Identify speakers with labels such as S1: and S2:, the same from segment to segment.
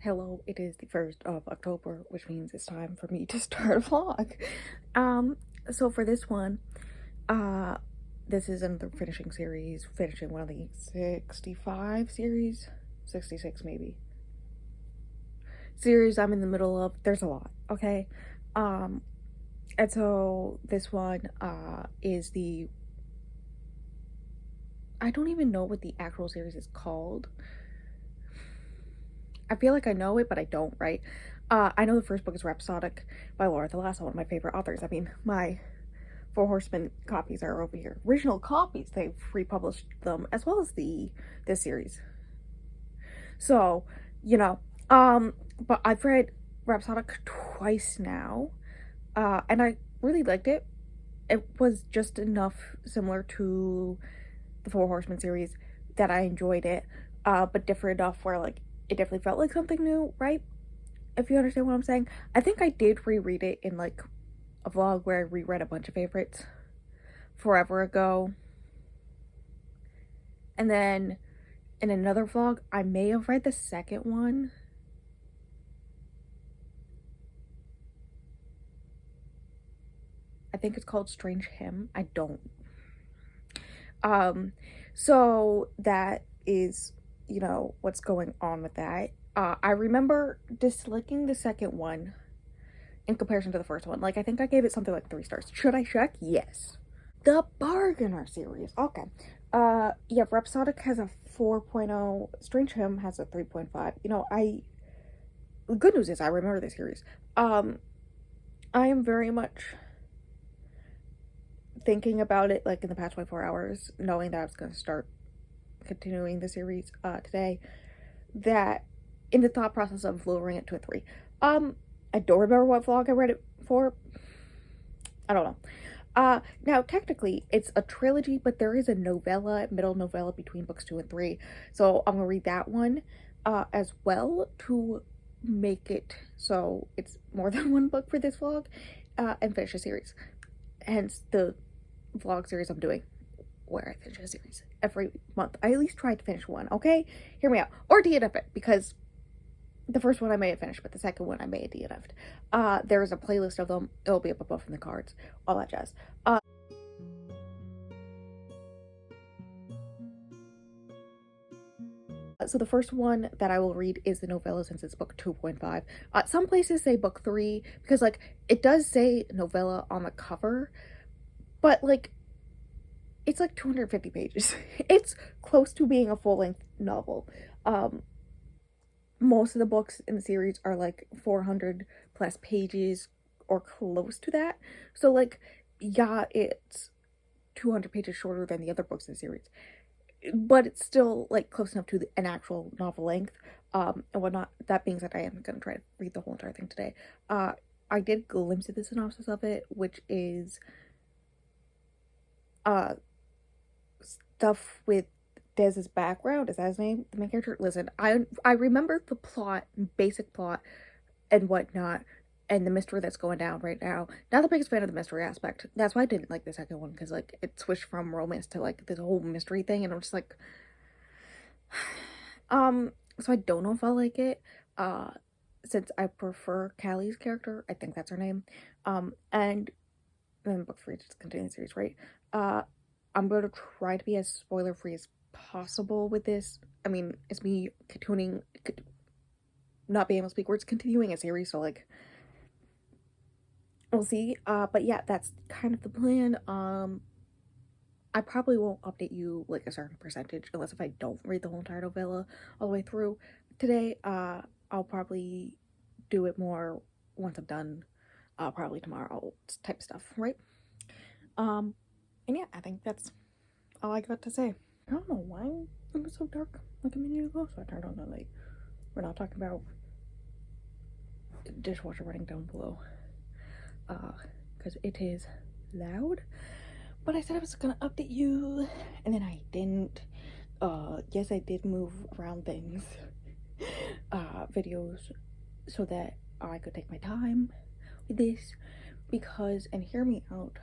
S1: Hello, it is the 1st of October, which means it's time for me to start a vlog. So for this one, uh, this is another finishing one of the 65 series, 66 maybe, series I'm in the middle of. There's a lot, okay? Um, and so this one, is I don't even know what the actual series is called. I feel like I know it, but I don't, right? I know the first book is Rhapsodic by Laura Thalassa, one of my favorite authors. I mean, my Four Horsemen copies are over here. Original copies, they've republished them, as well as this series. So, you know, but I've read Rhapsodic twice now, and I really liked it. It was just enough similar to the Four Horsemen series that I enjoyed it, but different enough where, like, it definitely felt like something new, right? If you understand what I'm saying. I think I did reread it in like a vlog where I reread a bunch of favorites forever ago. And then in another vlog, I may have read the second one. I think it's called Strange Hymn. I don't. So that is, what's going on with that. I remember disliking the second one in comparison to the first one. Like, I think I gave it something like 3 stars. Should I check? Yes. The Bargainer series. Okay. Yeah, Rhapsodic has a 4.0. Strange Hymn has a 3.5. The good news is I remember the series. I am very much thinking about it, like, in the past 24 hours, knowing that I was going to start continuing the series, today, that in the thought process of lowering it to a 3. I don't remember what vlog I read it for. I don't know. Now technically it's a trilogy, but there is a middle novella between books 2 and 3. So I'm gonna read that one, as well, to make it so it's more than one book for this vlog, and finish a series. Hence the vlog series I'm doing, where I finish a series every month. I at least try to finish one, okay? Hear me out. Or DNF it, because the first one I may have finished, but the second one I may have DNF'd. There is a playlist of them. It'll be up above in the cards. All that jazz. So the first one that I will read is the novella, since it's book 2.5. Some places say book 3, because, like, it does say novella on the cover, but, like, it's like 250 pages. It's close to being a full-length novel. Most of the books in the series are like 400 plus pages or close to that. So, like, yeah, it's 200 pages shorter than the other books in the series, but it's still, like, close enough to an actual novel length, and whatnot. That being said, I am gonna try to read the whole entire thing today. I did glimpse at the synopsis of it, which is stuff with Dez's background. Is that his name? The main character? Listen, I remember the plot, basic plot, and whatnot, and the mystery that's going down right now. Not the biggest fan of the mystery aspect. That's why I didn't like the second one, because, like, it switched from romance to, like, this whole mystery thing, and I'm just like, so I don't know if I'll like it, since I prefer Callie's character. I think that's her name. And then book 3 just continuing the series, right? I'm going to try to be as spoiler free as possible with this. I mean, it's me not being able to speak words, continuing a series, so, like, we'll see. But yeah, that's kind of the plan. I probably won't update you, like, a certain percentage, unless if I don't read the whole entire novella all the way through today. I'll probably do it more once I'm done, probably tomorrow, type stuff, right? And yeah, I think that's all I got to say. I don't know why it was so dark like a minute ago, so I turned on the light. We're not talking about dishwasher running down below, because it is loud. But I said I was gonna update you, and then I didn't. Yes, I did move around things, videos, so that I could take my time with this, because, and hear me out,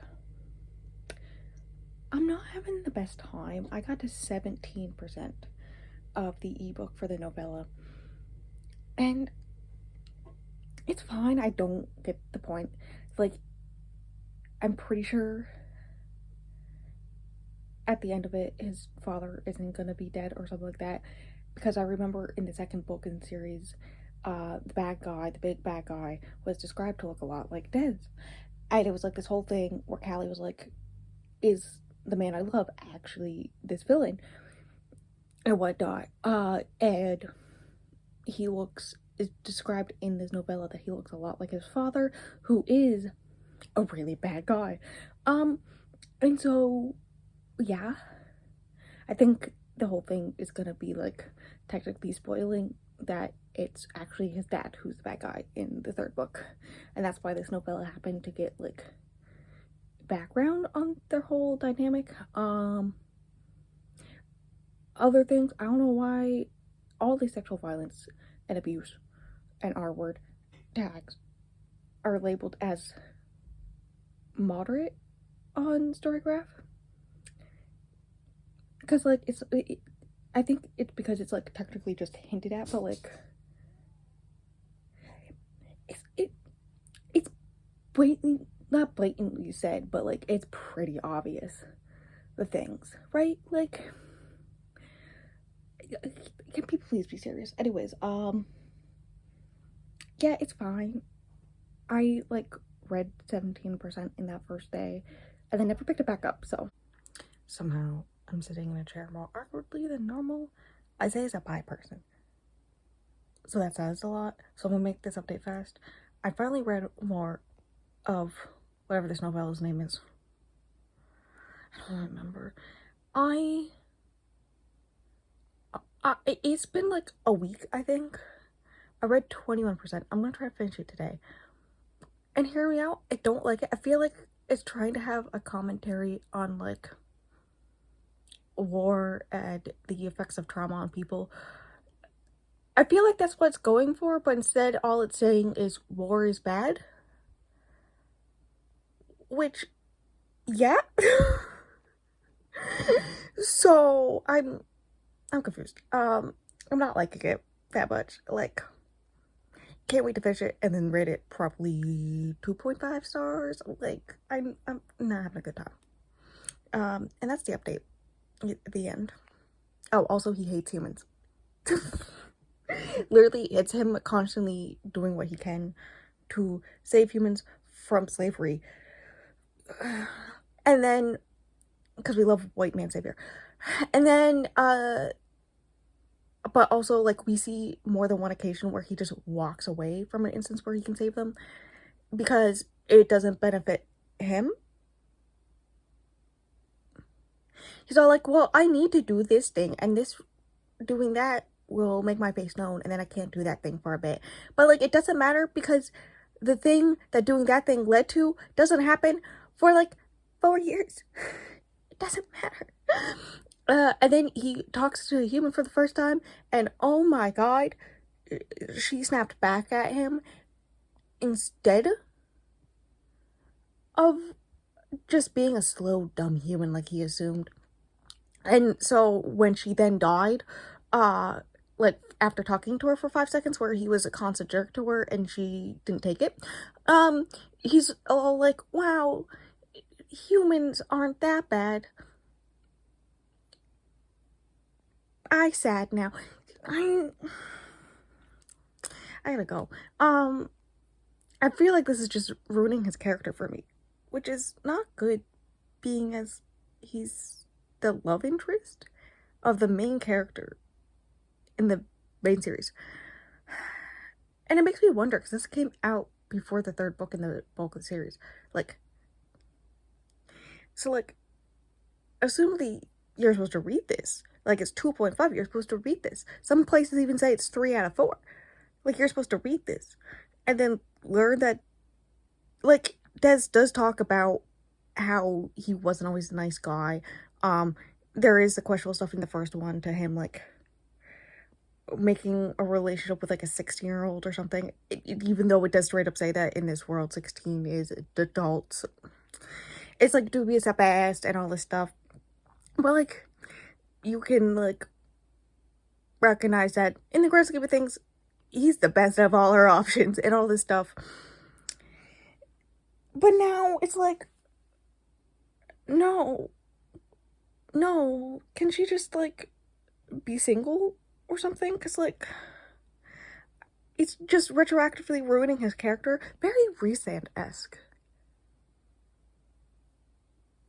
S1: I'm not having the best time. I got to 17% of the ebook for the novella, And it's fine. I don't get the point. Like, I'm pretty sure at the end of it, his father isn't gonna be dead or something like that. Because I remember in the second book in the series, the bad guy, the big bad guy, was described to look a lot like Dez. And it was like this whole thing where Callie was like, is the man I love actually this villain? And whatnot. And he is described in this novella that he looks a lot like his father, who is a really bad guy. And so, yeah, I think the whole thing is gonna be like technically spoiling that it's actually his dad who's the bad guy in the third book, and that's why this novella happened, to get like background on their whole dynamic. Other things, I don't know why all the sexual violence and abuse and R-word tags are labeled as moderate on Storygraph. Because, like, I think it's because it's, like, technically just hinted at, but, like, it's blatantly, not blatantly said, but, like, it's pretty obvious, the things, right? Like, can people please be serious? Anyways, yeah, it's fine. I, like, read 17% in that first day, and then never picked it back up, so. Somehow, I'm sitting in a chair more awkwardly than normal. Isaiah's a bi person, so that says a lot. So I'm gonna make this update fast. I finally read more of whatever this novella's name is. I don't remember. It's been like a week, I think. I read 21%. I'm gonna try to finish it today. And hear me out, I don't like it. I feel like it's trying to have a commentary on, like, war and the effects of trauma on people. I feel like that's what it's going for, but instead all it's saying is war is bad. Which, yeah. So I'm confused. I'm not liking it that much. Like, can't wait to finish it and then rate it probably 2.5 stars. Like, I'm not having a good time. And that's the update at the end. Oh, also he hates humans. Literally, it's him constantly doing what he can to save humans from slavery. And then, because we love white man savior. And then, but also, like, we see more than one occasion where he just walks away from an instance where he can save them because it doesn't benefit him. He's all like, well, I need to do this thing, and doing that will make my face known, and then I can't do that thing for a bit. But, like, it doesn't matter because the thing that doing that thing led to doesn't happen for, like, 4 years. It doesn't matter. And then he talks to a human for the first time, and oh my god, she snapped back at him instead of just being a slow, dumb human like he assumed. And so when she then died, like, after talking to her for 5 seconds where he was a constant jerk to her and she didn't take it, he's all like, wow, humans aren't that bad. I sad now. I gotta go. I feel like this is just ruining his character for me, which is not good, being as he's the love interest of the main character in the main series. And it makes me wonder, because this came out before the third book in the bulk of the series. Like, so, like, assumably you're supposed to read this. Like, it's 2.5, you're supposed to read this. Some places even say it's 3 out of 4. Like, you're supposed to read this. And then learn that, like, Dez does talk about how he wasn't always a nice guy. There is the questionable stuff in the first one to him, like, making a relationship with, like, a 16-year-old or something. Even though it does straight up say that in this world, 16 is adults. It's, like, dubious at best and all this stuff. But, like, you can, like, recognize that in the grand scheme of things, he's the best of all our options and all this stuff. But now it's like, no, can she just like be single or something? Because like, it's just retroactively ruining his character. Very Rhysand-esque.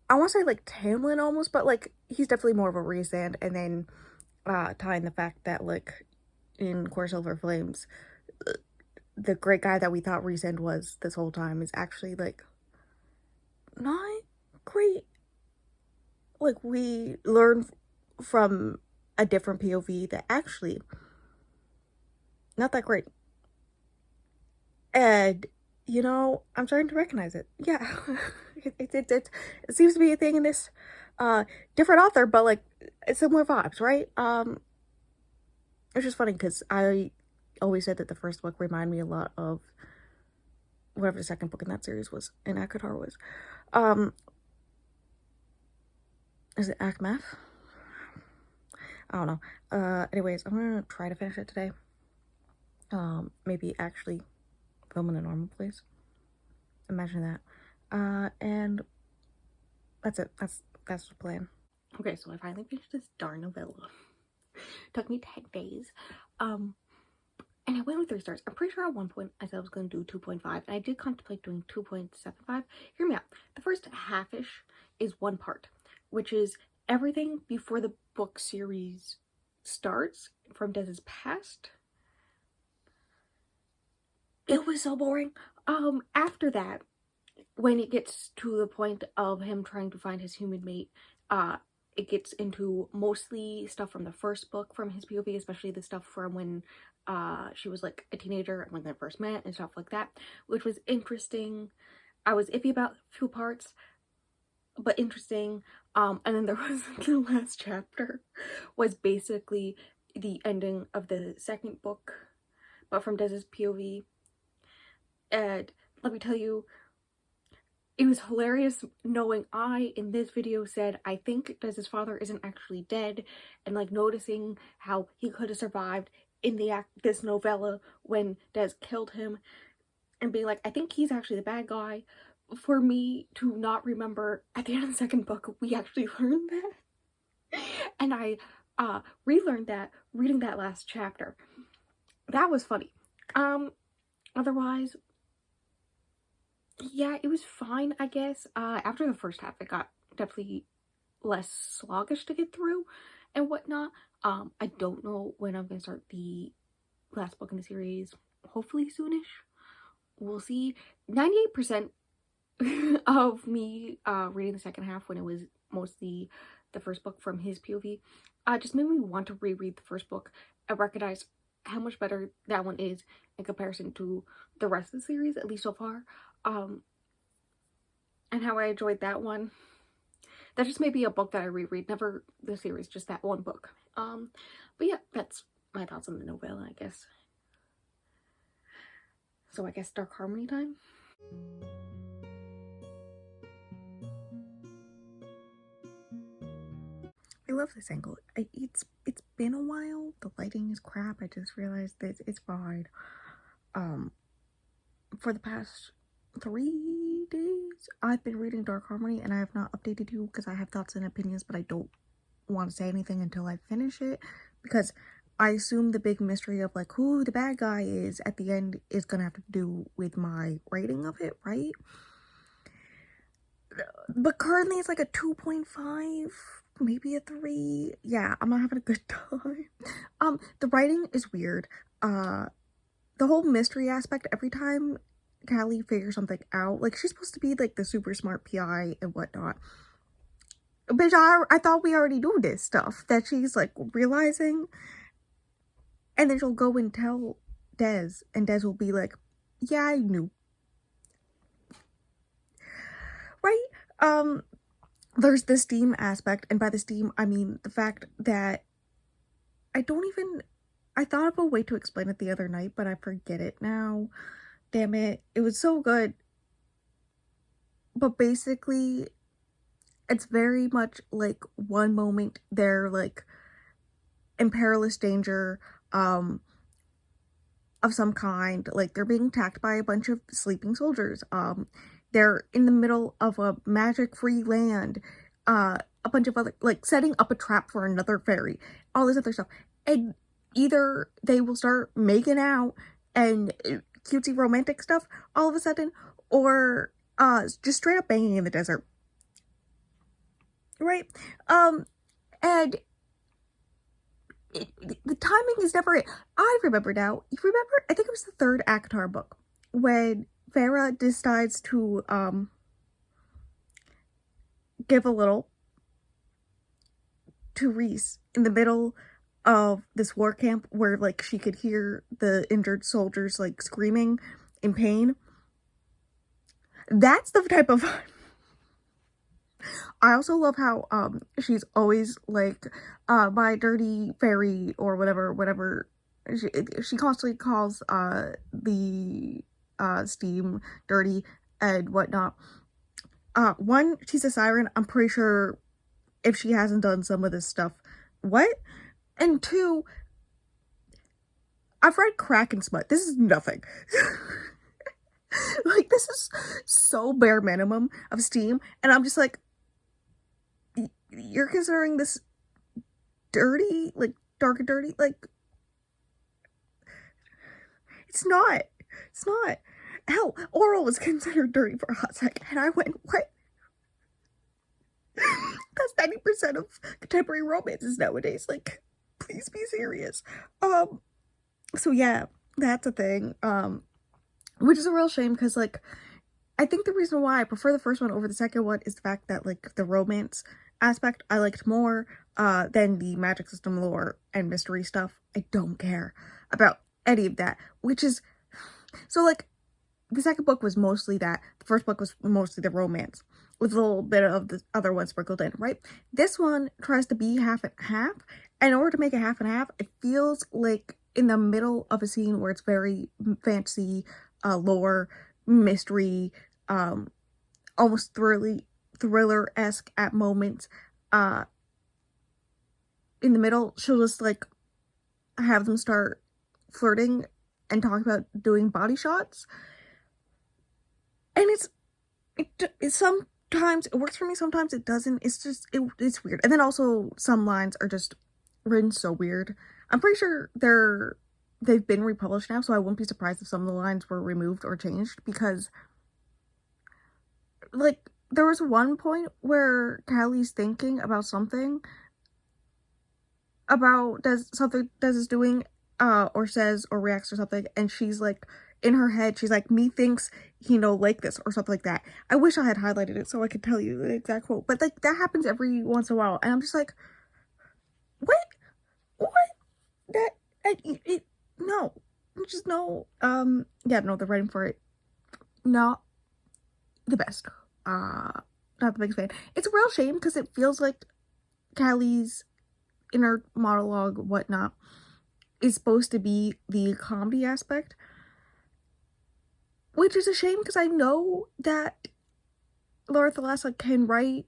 S1: I want to say like Tamlin almost, but like he's definitely more of a Rhysand. And then tying the fact that like in Core Silver Flames, the great guy that we thought Rhysand was this whole time is actually like not great. Like we learn from a different POV that actually not that great. And you know, I'm starting to recognize it. Yeah, it seems to be a thing in this different author, but like similar vibes, right? It's just funny because I always said that the first book reminded me a lot of whatever the second book in that series was, in ACOTAR was. Is it ACMF? I don't know. Anyways, I'm gonna try to finish it today. Maybe actually film in a normal place. Imagine that. And that's it. That's the plan. Okay, so I finally finished this darn novella. Took me 10 days. And I went with 3 stars. I'm pretty sure at one point I said I was going to do 2.5, and I did contemplate doing 2.75. Hear me out. The first half-ish is one part, which is everything before the book series starts from Dez's past. It was so boring. After that, when it gets to the point of him trying to find his human mate, it gets into mostly stuff from the first book from his POV, especially the stuff from when she was like a teenager and when they first met and stuff like that, which was interesting. I was iffy about a few parts, but interesting. And then there was the last chapter was basically the ending of the second book, but from Dez's POV. And let me tell you, it was hilarious knowing I, in this video, said I think Dez's father isn't actually dead, and like noticing how he could have survived in this novella when Dez killed him, and being like, I think he's actually the bad guy. For me to not remember at the end of the second book, we actually learned that. And I relearned that reading that last chapter. That was funny. Otherwise, yeah, it was fine, I guess. After the first half, it got definitely less sluggish to get through and whatnot. I don't know when I'm gonna start the last book in the series. Hopefully soonish. We'll see. 98% of me reading the second half when it was mostly the first book from his POV just made me want to reread the first book. I recognize how much better that one is in comparison to the rest of the series, at least so far. And how I enjoyed that one. That just may be a book that I reread, never the series, just that one book. But yeah, that's my thoughts on the novella, I guess. So I guess Dark Harmony time? I love this angle. It's been a while. The lighting is crap. I just realized that it's fine. For the past 3 days, I've been reading Dark Harmony, and I have not updated you because I have thoughts and opinions, but I don't want to say anything until I finish it, because I assume the big mystery of like who the bad guy is at the end is gonna have to do with my rating of it, right? But currently it's like a 2.5, maybe a 3. Yeah, I'm not having a good time. The writing is weird. The whole mystery aspect, every time Callie figures something out, like she's supposed to be like the super smart PI and whatnot. Bitch, I thought we already knew this stuff that she's like realizing, and then she'll go and tell Dez, and Dez will be like, yeah, I knew. Right? There's the Steam aspect, and by the Steam, I mean the fact that I thought of a way to explain it the other night, but I forget it now. Damn it. It was so good. But basically, it's very much like one moment they're like in perilous danger, of some kind. Like, they're being attacked by a bunch of sleeping soldiers. They're in the middle of a magic-free land. A bunch of other, like, setting up a trap for another fairy. All this other stuff. And either they will start making out and cutesy romantic stuff all of a sudden, or just straight up banging in the desert. Right? And the timing is never it. I remember now. You remember? I think it was the third ACOTAR book when Feyre decides to give a little to Rhys in the middle of this war camp where, like, she could hear the injured soldiers, like, screaming in pain. That's the type of... I also love how she's always like my dirty fairy or whatever she constantly calls the steam dirty and whatnot. One, she's a siren. I'm pretty sure if she hasn't done some of this stuff, what? And two, I've read Crack and Smut. This is nothing. Like, this is so bare minimum of steam, and I'm just like, you're considering this dirty, like, dark and dirty? Like, it's not. It's not. Hell, oral was considered dirty for a hot second, and I went, what? That's 90% of contemporary romances nowadays. Like, please be serious. So yeah, that's a thing. Which is a real shame, because, like, I think the reason why I prefer the first one over the second one is the fact that, like, the romance aspect I liked more than the magic system lore and mystery stuff. I don't care about any of that, which is, so, like, the second book was mostly that. The first book was mostly the romance, with a little bit of the other one sprinkled in, right? This one tries to be half and half, and in order to make it half and half, it feels like in the middle of a scene where it's very fantasy, lore, mystery, almost thriller-esque at moments. In the middle, she'll just, like, have them start flirting and talk about doing body shots. And it's sometimes it works for me, sometimes it doesn't. It's just, it's weird. And then also some lines are just written so weird. I'm pretty sure they've been republished now, so I wouldn't be surprised if some of the lines were removed or changed, because, like, there was one point where Callie's thinking about something, about Des is doing, or says, or reacts or something, and she's like, in her head, she's like, me thinks he no like this, or something like that. I wish I had highlighted it so I could tell you the exact quote, but, like, that happens every once in a while, and I'm just like, what? That, no. Just no, yeah, no, the writing for it, not the best. Not the biggest fan. It's a real shame, because it feels like Callie's inner monologue, whatnot, is supposed to be the comedy aspect, which is a shame, because I know that Laura Thalassa can write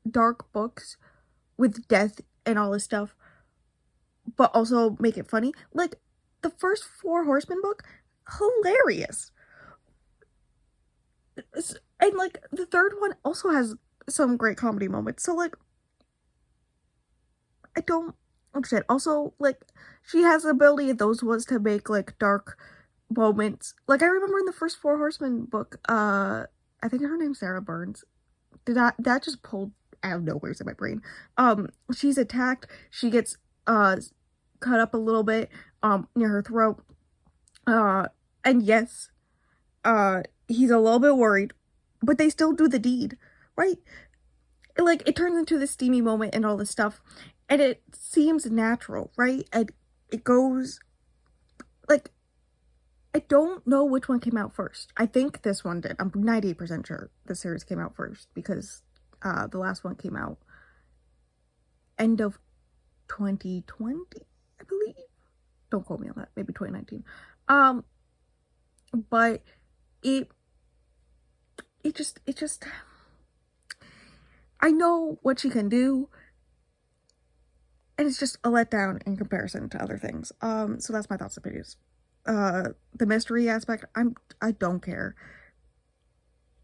S1: dark books with death and all this stuff, but also make it funny. Like, the first Four Horsemen book, hilarious. And, like, the third one also has some great comedy moments. So, like, I don't understand. Also, like, she has the ability, those was to make, like, dark moments. Like, I remember in the first Four Horsemen book, I think her name's Sarah Burns. That just pulled out of nowhere in my brain. She's attacked. She gets, cut up a little bit, near her throat. And yes, he's a little bit worried, but they still do the deed, right? Like, it turns into this steamy moment and all this stuff, and it seems natural, right? And it goes, like, I don't know which one came out first. I think this one did. I'm 98% sure the series came out first, because the last one came out end of 2020, I believe. Don't quote me on that. Maybe 2019. But it just, I know what she can do, and it's just a letdown in comparison to other things. So that's my thoughts and opinions. the mystery aspect, I don't care.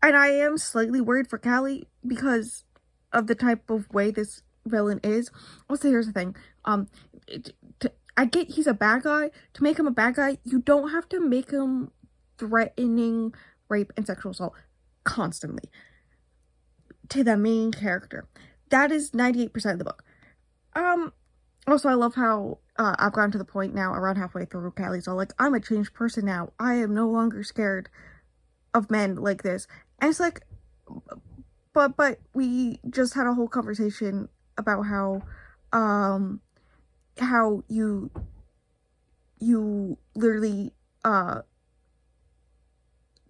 S1: And I am slightly worried for Callie because of the type of way this villain is. Also, here's the thing. I get he's a bad guy. To make him a bad guy, you don't have to make him threatening rape and sexual assault constantly to the main character. That is 98% of the book. Also, I love how I've gotten to the point now, around halfway through, Callie's all like, I'm a changed person now. I am no longer scared of men like this. And it's like, but we just had a whole conversation about how you literally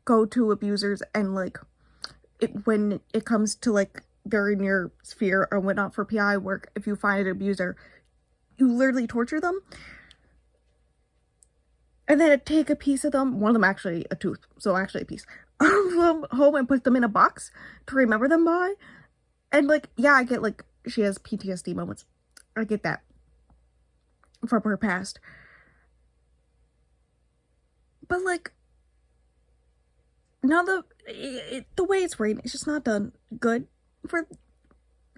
S1: go to abusers and like when it comes to like they're in your sphere or whatnot for PI work, if you find an abuser, you literally torture them and then take a piece of them, one of them actually a tooth, so actually a piece of them home and put them in a box to remember them by. And like, yeah, I get like she has PTSD moments, I get that from her past, but like now the way it's written, it's just not done good for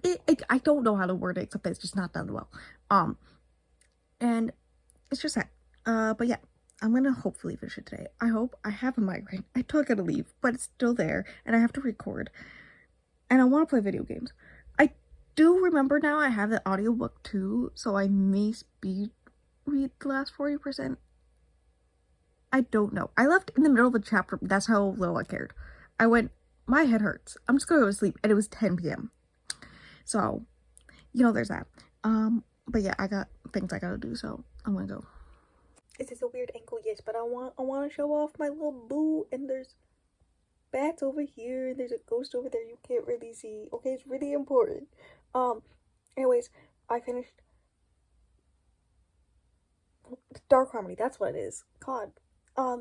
S1: it. I don't know how to word it except that it's just not done well. And it's just that. But yeah, I'm gonna hopefully finish it today. I hope. I have a migraine. I took it a leave, but it's still there, and I have to record. And I want to play video games. I do remember now I have the audiobook too, so I may speed read the last 40%. I don't know. I left in the middle of the chapter. That's how little I cared. I went, my head hurts. I'm just gonna go to sleep, and it was 10 p.m. So, there's that. But yeah, I got things I gotta do, so I'm gonna go. Is this a weird angle? Yes, but I want to show off my little boo, and there's bats over here, there's a ghost over there you can't really see. Okay, it's really important. Anyways, I finished Dark Harmony, that's what it is. God. I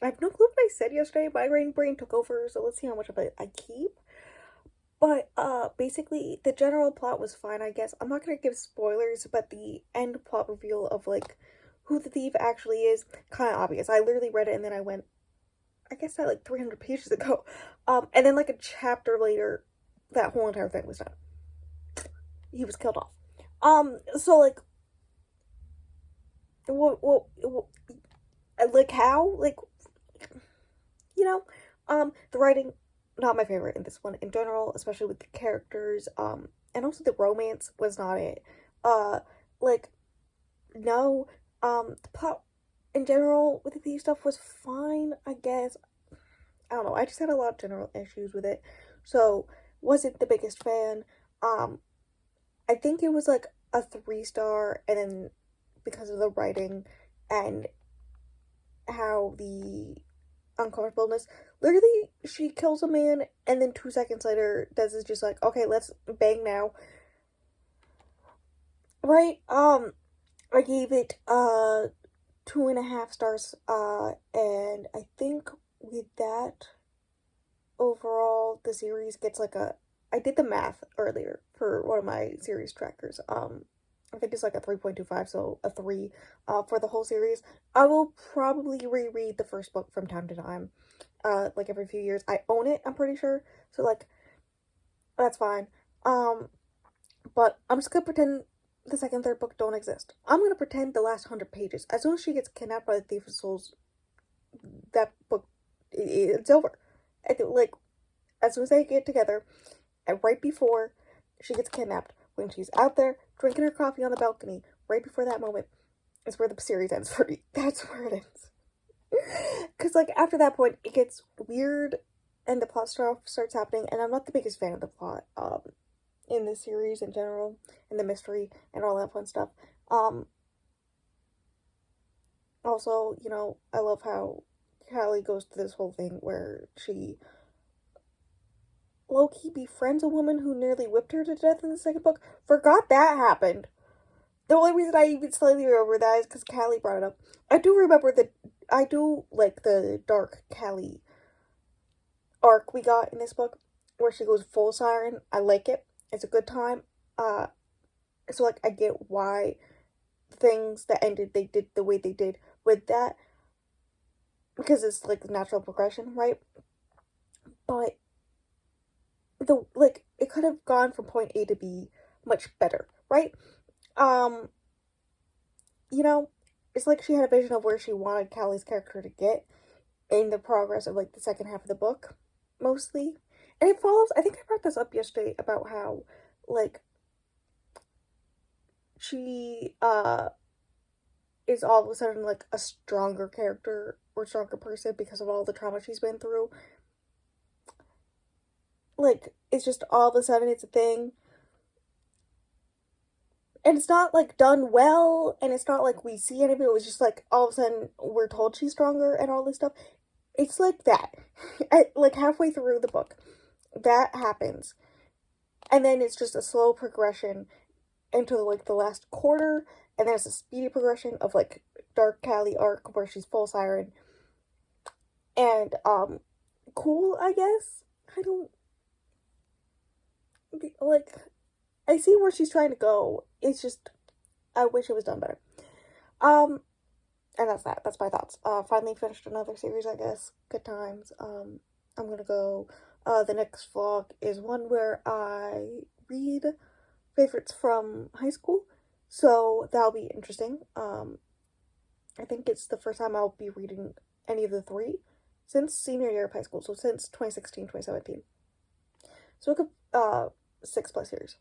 S1: have no clue what I said yesterday. My brain took over, so let's see how much of it I keep. But, basically, the general plot was fine, I guess. I'm not gonna give spoilers, but the end plot reveal of, like, who the thief actually is, kind of obvious. I literally read it and then I went, I guess that, like, 300 pages ago. And then, like, a chapter later, that whole entire thing was done. He was killed off. So, like, what, like, how? Like, the writing, not my favorite in this one in general, especially with the characters, and also the romance was not it. Like, no, the plot in general with the thief stuff was fine, I guess. I don't know, I just had a lot of general issues with it, so wasn't the biggest fan. I think it was like a 3-star, and then because of the writing and how the uncomfortableness, literally she kills a man and then 2 seconds later Des is just like, okay, let's bang now, right? I gave it 2.5 stars, and I think with that, overall the series gets like I did the math earlier for one of my series trackers. I think it's like a 3.25, so a 3 for the whole series. I will probably reread the first book from time to time, like every few years. I own it, I'm pretty sure, so like that's fine. But I'm just gonna pretend the second, third book don't exist. I'm gonna pretend the last 100 pages. As soon as she gets kidnapped by the Thief of Souls, that book, it's over. Like, as soon as they get together, and right before she gets kidnapped, when she's out there drinking her coffee on the balcony, right before that moment, is where the series ends for me. That's where it ends. Because, like, after that point, it gets weird, and the plot stuff starts happening, and I'm not the biggest fan of the plot, in the series in general, and the mystery, and all that fun stuff. Also, I love how Callie goes through this whole thing where she low-key befriends a woman who nearly whipped her to death in the second book. Forgot that happened. The only reason I even slightly remember that is because Callie brought it up. I do remember I do like the dark Callie arc we got in this book, where she goes full siren. I like it. It's a good time. So like I get why things that ended they did the way they did with that. because it's like the natural progression, right? But the like it could have gone from point A to B much better, right? Um, you know, it's like she had a vision of where she wanted Callie's character to get in the progress of like the second half of the book, mostly. And it follows, I think I brought this up yesterday about how like she is all of a sudden like a stronger character or stronger person because of all the trauma she's been through. Like it's just all of a sudden it's a thing. And it's not like done well, and it's not like we see any of it. It was just like all of a sudden we're told she's stronger and all this stuff. It's like that. Like halfway through the book, that happens. And then it's just a slow progression into like the last quarter, and then it's a speedy progression of like Dark Callie arc where she's full siren. And cool, I guess. I don't like I see where she's trying to go. It's just I wish it was done better. Um and that's that. That's my thoughts. Finally finished another series, I guess. Good times. I'm gonna go. The next vlog is one where I read favorites from high school, so that'll be interesting. I think it's the first time I'll be reading any of the three since senior year of high school, so since 2016, 2017. So it could 6+ years.